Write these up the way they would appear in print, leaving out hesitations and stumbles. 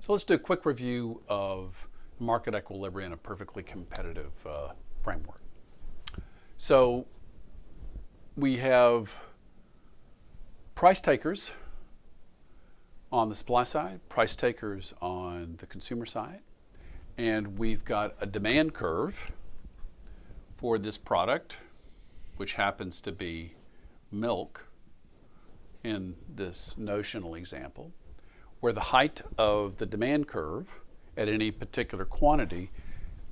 So let's do a quick review of market equilibrium in a perfectly competitive framework. So we have price takers on the supply side, price takers on the consumer side, and we've got a demand curve for this product, which happens to be milk in this notional example, where the height of the demand curve at any particular quantity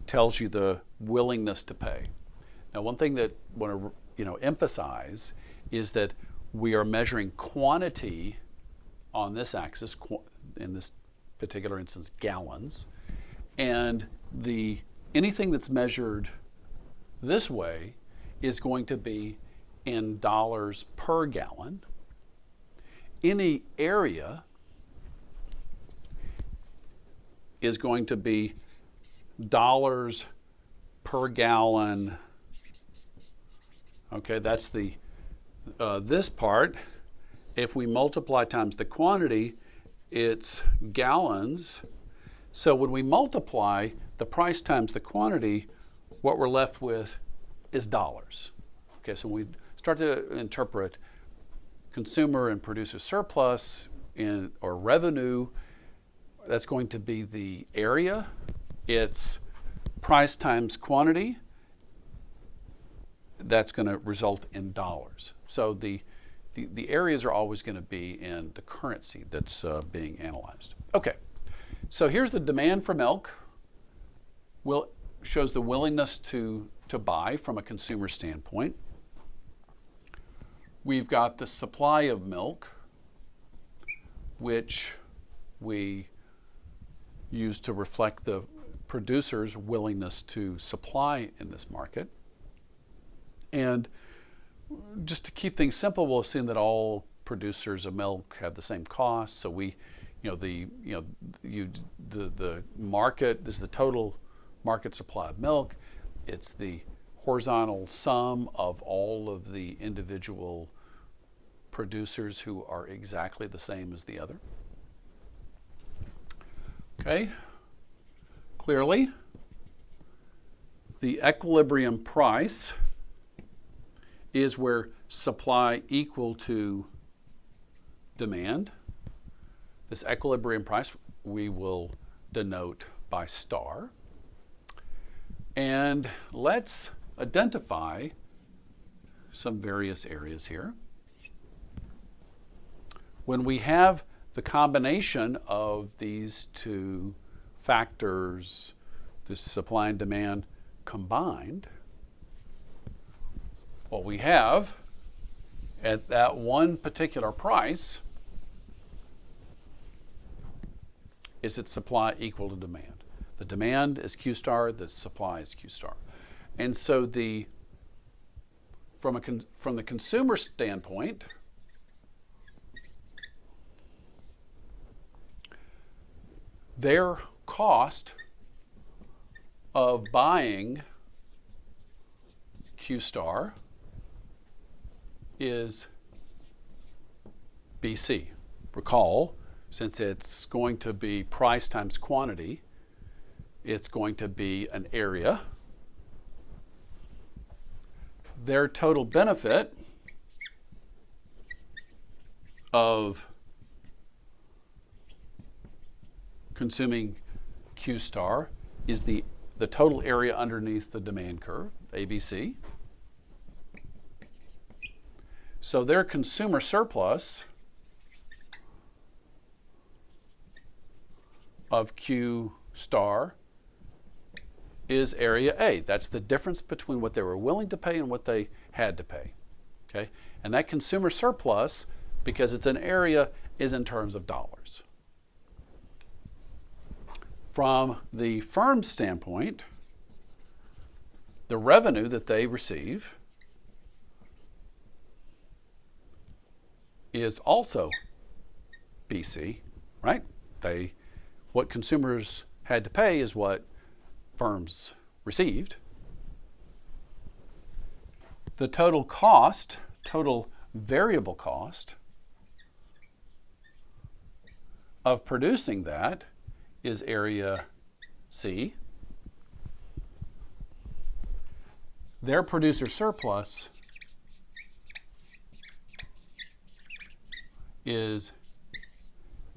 tells you the willingness to pay. Now, one thing that I want to emphasize is that we are measuring quantity on this axis, in this particular instance, gallons, and anything that's measured this way is going to be in dollars per gallon. Any area is going to be dollars per gallon. Okay, that's this part. If we multiply times the quantity, it's gallons. So when we multiply the price times the quantity, what we're left with is dollars. Okay, so when we start to interpret consumer and producer surplus or revenue, that's going to be the area. It's price times quantity. That's going to result in dollars. So the areas are always going to be in the currency that's being analyzed. Okay, so here's the demand for milk. Shows the willingness to buy from a consumer standpoint. We've got the supply of milk, which we use to reflect the producer's willingness to supply in this market. And just to keep things simple, we'll assume that all producers of milk have the same cost. So the market is the total market supply of milk. It's the horizontal sum of all of the individual producers who are exactly the same as the other. Okay, clearly, the equilibrium price is where supply equal to demand. This equilibrium price we will denote by star. And let's identify some various areas here. When we have the combination of these two factors, the supply and demand combined, what we have at that one particular price is its supply equal to demand. The demand is Q star, the supply is Q star. And so from the consumer standpoint, their cost of buying Q star is BC. Recall, since it's going to be price times quantity, it's going to be an area. Their total benefit of consuming Q star is the total area underneath the demand curve, ABC. So their consumer surplus of Q star is area A. That's the difference between what they were willing to pay and what they had to pay. Okay? And that consumer surplus, because it's an area, is in terms of dollars. From the firm's standpoint, the revenue that they receive is also BC, right? What consumers had to pay is what firms received. The total cost, total variable cost of producing that is area C. Their producer surplus is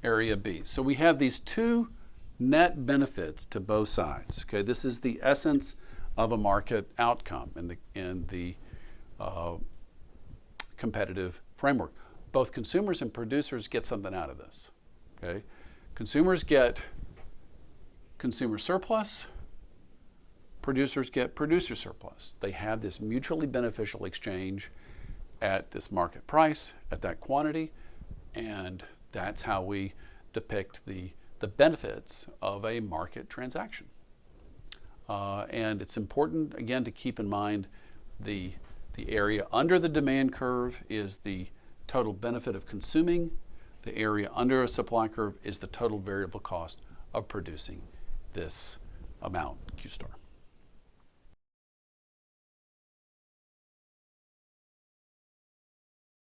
area B. So we have these two net benefits to both sides. Okay, this is the essence of a market outcome in the competitive framework. Both consumers and producers get something out of this. Okay, consumers get consumer surplus. Producers get producer surplus. They have this mutually beneficial exchange at this market price, at that quantity, and that's how we depict the benefits of a market transaction. And it's important, again, to keep in mind the area under the demand curve is the total benefit of consuming. The area under a supply curve is the total variable cost of producing this amount, Q star.